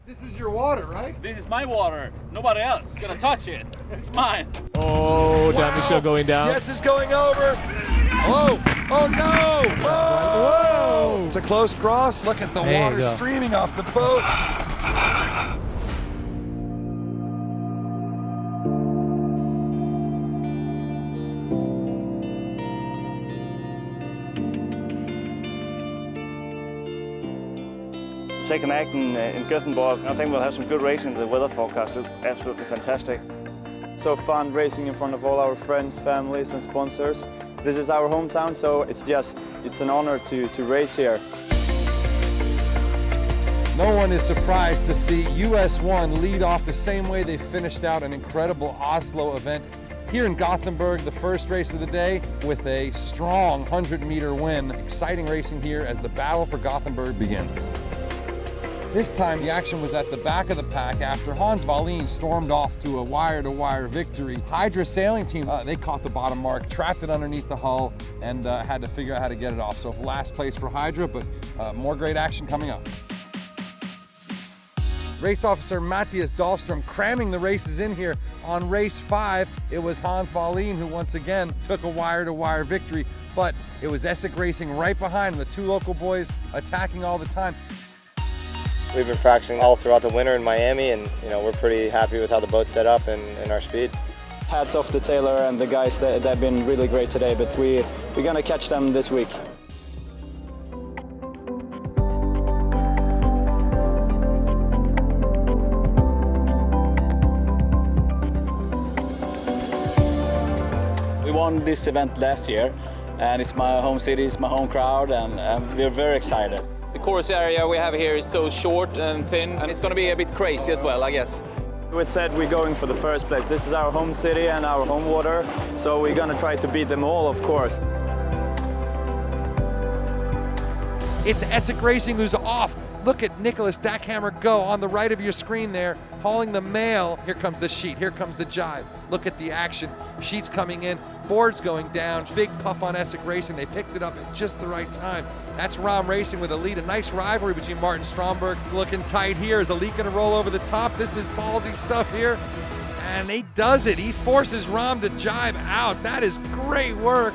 This is your water, right? This is my water. Nobody else is gonna touch it. It's mine. Oh, wow. Michel going down. Yes, it's going over. Oh, oh no! Whoa! It's a close cross. Look at the water streaming off the boat. Second act in Gothenburg. I think we'll have some good racing. The weather forecast looks absolutely fantastic. So fun racing in front of all our friends, families and sponsors. This is our hometown, so it's an honor to race here. No one is surprised to see US 1 lead off the same way they finished out an incredible Oslo event here in Gothenburg, the first race of the day, with a strong 100-meter win. Exciting racing here as the battle for Gothenburg begins. This time the action was at the back of the pack after Hans Wallin stormed off to a wire-to-wire victory. Hydra sailing team, they caught the bottom mark, trapped it underneath the hull, and had to figure out how to get it off. So last place for Hydra, but more great action coming up. Race officer Matthias Dahlstrom cramming the races in here. On race 5, it was Hans Wallin who once again took a wire-to-wire victory, but it was Essek Racing right behind him, the two local boys attacking all the time. We've been practicing all throughout the winter in Miami, and we're pretty happy with how the boat's set up and our speed. Hats off to Taylor and the guys that have been really great today, but we're gonna catch them this week. We won this event last year, and it's my home city, it's my home crowd, and we're very excited. The course area we have here is so short and thin, and it's going to be a bit crazy as well, I guess. We said we're going for the first place. This is our home city and our home water, so we're going to try to beat them all, of course. It's Essek Racing who's off. Look at Nicholas Dackhammer go on the right of your screen there, hauling the mail. Here comes the sheet, here comes the jibe. Look at the action. Sheet's coming in, board's going down. Big puff on Essek Racing. They picked it up at just the right time. That's Ram Racing with a lead. A nice rivalry between Martin Stromberg. Looking tight here. Is Elite gonna roll over the top? This is ballsy stuff here. And he does it. He forces Ram to jibe out. That is great work.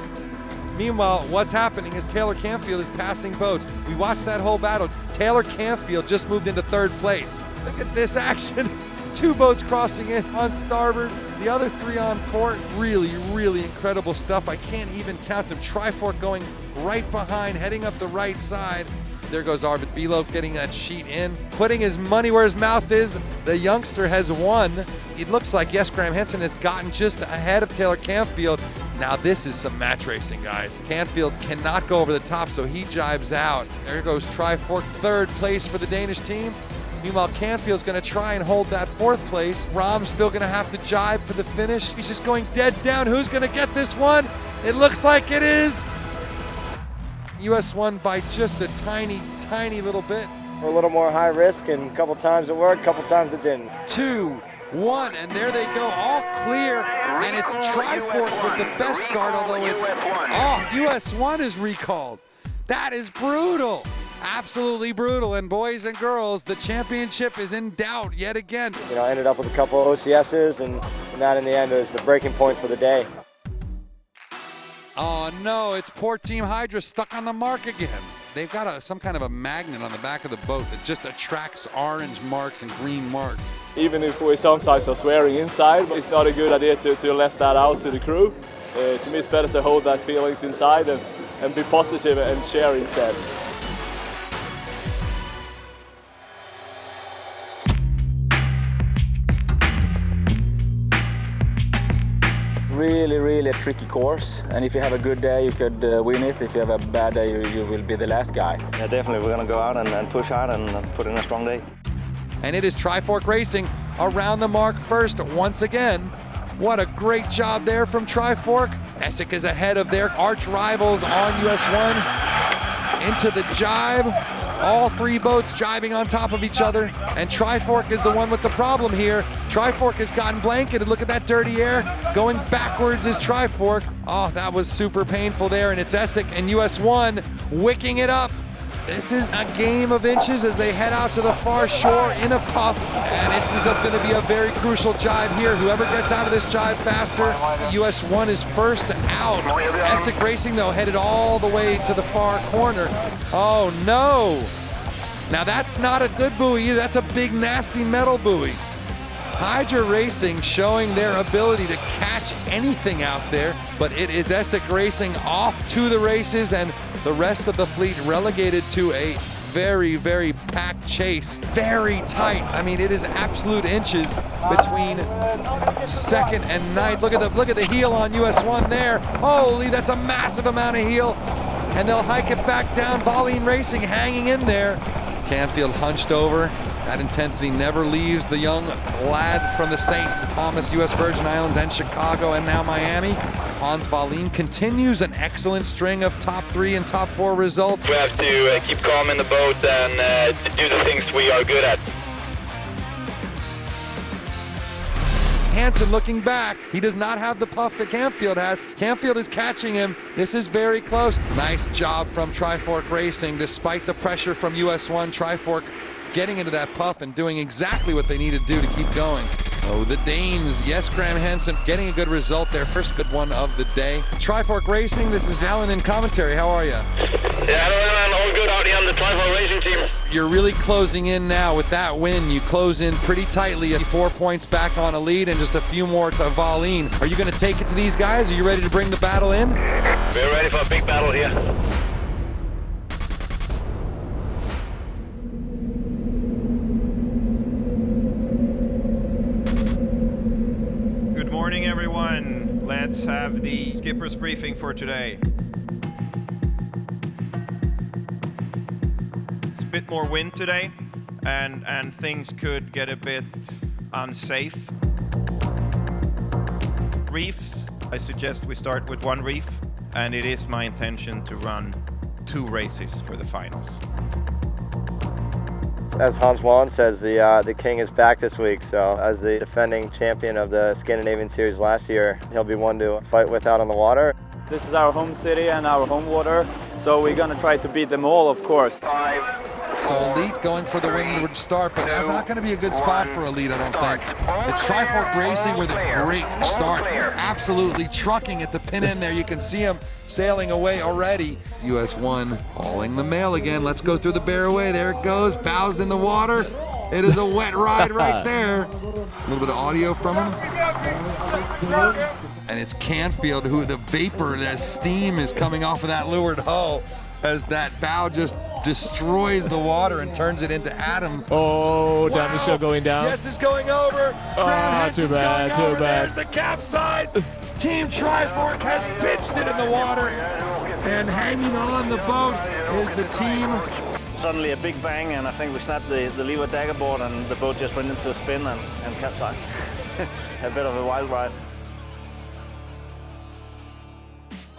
Meanwhile, what's happening is Taylor Canfield is passing boats. We watched that whole battle. Taylor Canfield just moved into third place. Look at this action. Two boats crossing in on starboard, the other three on port. Really, really incredible stuff. I can't even count them. Trifork going right behind, heading up the right side. There goes Arvid Bilo getting that sheet in, putting his money where his mouth is. The youngster has won. It looks like, yes, greim-hansen has gotten just ahead of Taylor Canfield. Now this is some match racing, guys. Canfield cannot go over the top, so he jibes out. There goes Trifork, third place for the Danish team. Meanwhile, Canfield's gonna try and hold that fourth place. Ram's still gonna have to jibe for the finish. He's just going dead down. Who's gonna get this one? It looks like it is US won by just a tiny, tiny little bit. We're a little more high risk, and a couple times it worked, a couple times it didn't. 2, 1, and there they go, all clear, and it's Trifork with the best start, although it's, US 1 is recalled. That is brutal, absolutely brutal, and boys and girls, the championship is in doubt yet again. I ended up with a couple of OCSs, and that in the end was the breaking point for the day. Oh no, it's poor Team Hydra stuck on the mark again. They've got some kind of a magnet on the back of the boat that just attracts orange marks and green marks. Even if we sometimes are swearing inside, it's not a good idea to let that out to the crew. To me, it's better to hold that feelings inside and be positive and share instead. Really, really a tricky course, and if you have a good day, you could win it. If you have a bad day, you will be the last guy. Yeah, definitely. We're going to go out and push hard and put in a strong day. And it is Trifork Racing around the mark first once again. What a great job there from Trifork. Essek is ahead of their arch rivals on US 1. Into the jibe. All three boats jibing on top of each other, and Trifork is the one with the problem here. Trifork has gotten blanketed. Look at that dirty air. Going backwards is Trifork. Oh, that was super painful there, and it's Essek and US 1 wicking it up. This is a game of inches as they head out to the far shore in a puff, and this is going to be a very crucial jibe here. Whoever gets out of this jibe faster, US 1 is first out. Essek Racing, though, headed all the way to the far corner. Oh no! Now that's not a good buoy, that's a big nasty metal buoy. Hydra Racing showing their ability to catch anything out there, but it is Essek Racing off to the races, and the rest of the fleet relegated to a very, very packed chase. Very tight. I mean, it is absolute inches between second and ninth. Look at the heel on US 1 there. Holy, that's a massive amount of heel. And they'll hike it back down. Volleen Racing hanging in there. Canfield hunched over. That intensity never leaves the young lad from the St. Thomas, U.S. Virgin Islands, and Chicago, and now Miami. Hans Volleen continues an excellent string of top 3 and top 4 results. We have to keep calm in the boat and do the things we are good at. Hansen looking back. He does not have the puff that Canfield has. Canfield is catching him. This is very close. Nice job from Trifork Racing. Despite the pressure from US 1, Trifork getting into that puff and doing exactly what they need to do to keep going. Oh, the Danes, yes, greim-hansen getting a good result there. First good one of the day. Trifork Racing, this is Alan in commentary. How are you? Yeah, all good out here on the Trifork Racing team. You're really closing in now with that win. You close in pretty tightly, 4 points back on a lead and just a few more to Volleen. Are you going to take it to these guys? Are you ready to bring the battle in? We're ready for a big battle here. Good morning, everyone. Let's have the skipper's briefing for today. It's a bit more wind today, and things could get a bit unsafe. Reefs, I suggest we start with 1 reef, and it is my intention to run 2 races for the finals. As Hans Juan says, the king is back this week, so as the defending champion of the Scandinavian Series last year, he'll be one to fight with out on the water. This is our home city and our home water, so we're gonna try to beat them all, of course. So Elite going for the windward start, but that's not going to be a good spot for Elite, I don't think. It's Trifork Racing with a great start. Absolutely trucking at the pin end there. You can see them sailing away already. US 1 hauling the mail again. Let's go through the Bearway. There it goes. Bows in the water. It is a wet ride right there. A little bit of audio from him. And it's Canfield who the vapor, that steam is coming off of that leeward hull as that bow just destroys the water and turns it into atoms. Oh, wow. damage show going down. Yes, it's going over. Too bad, too bad. There's the capsize. Team Trifork has pitched it in the water, and hanging on the boat is the team. Suddenly a big bang, and I think we snapped the leeward dagger board, and the boat just went into a spin and capsized. A bit of a wild ride.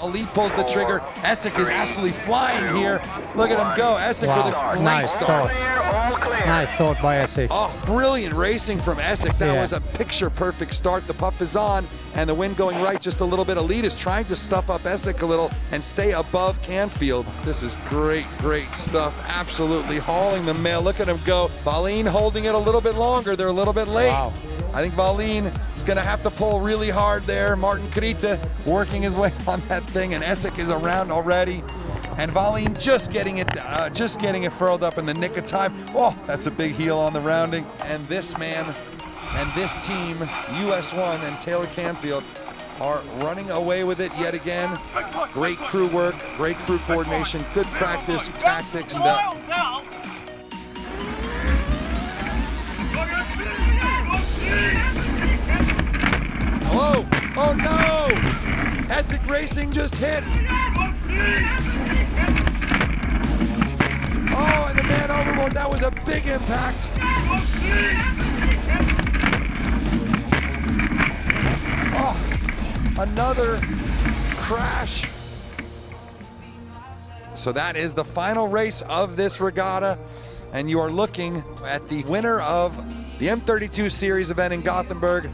Elite pulls the trigger. Essek is absolutely flying here. Look at him go. Essek with a great start. Nice start by Essek. Oh, brilliant racing from Essek. That was a picture-perfect start. The puff is on, and the wind going right just a little bit. Elite is trying to stuff up Essek a little and stay above Canfield. This is great, great stuff. Absolutely hauling the mail. Look at him go. Volleen holding it a little bit longer. They're a little bit late. Wow. I think Volleen is going to have to pull really hard there. Martin Krita working his way on that thing, and Essek is around already. And Volleen just getting it furled up in the nick of time. Oh, that's a big heel on the rounding. And this man and this team, US 1 and Taylor Canfield, are running away with it yet again. Great crew work, great crew coordination, good practice, tactics. Oh, oh no! Essek Racing just hit. Oh, and the man overboard, that was a big impact. Oh, another crash. So that is the final race of this regatta, and you are looking at the winner of the M32 Series event in Gothenburg.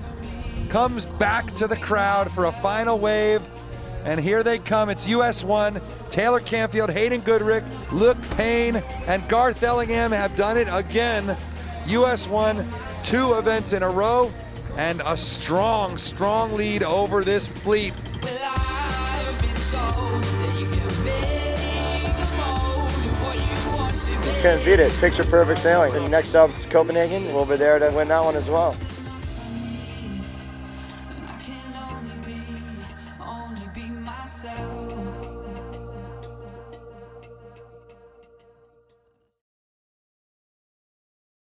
Comes back to the crowd for a final wave And here they come. It's US1. Taylor Canfield, Hayden Goodrick, Luke Payne, and Garth Ellingham have done it again. US1, 2 events in a row, and a strong, strong lead over this fleet. Couldn't beat it. Picture perfect sailing. And next up's Copenhagen. We'll be there to win that one as well. Only be myself.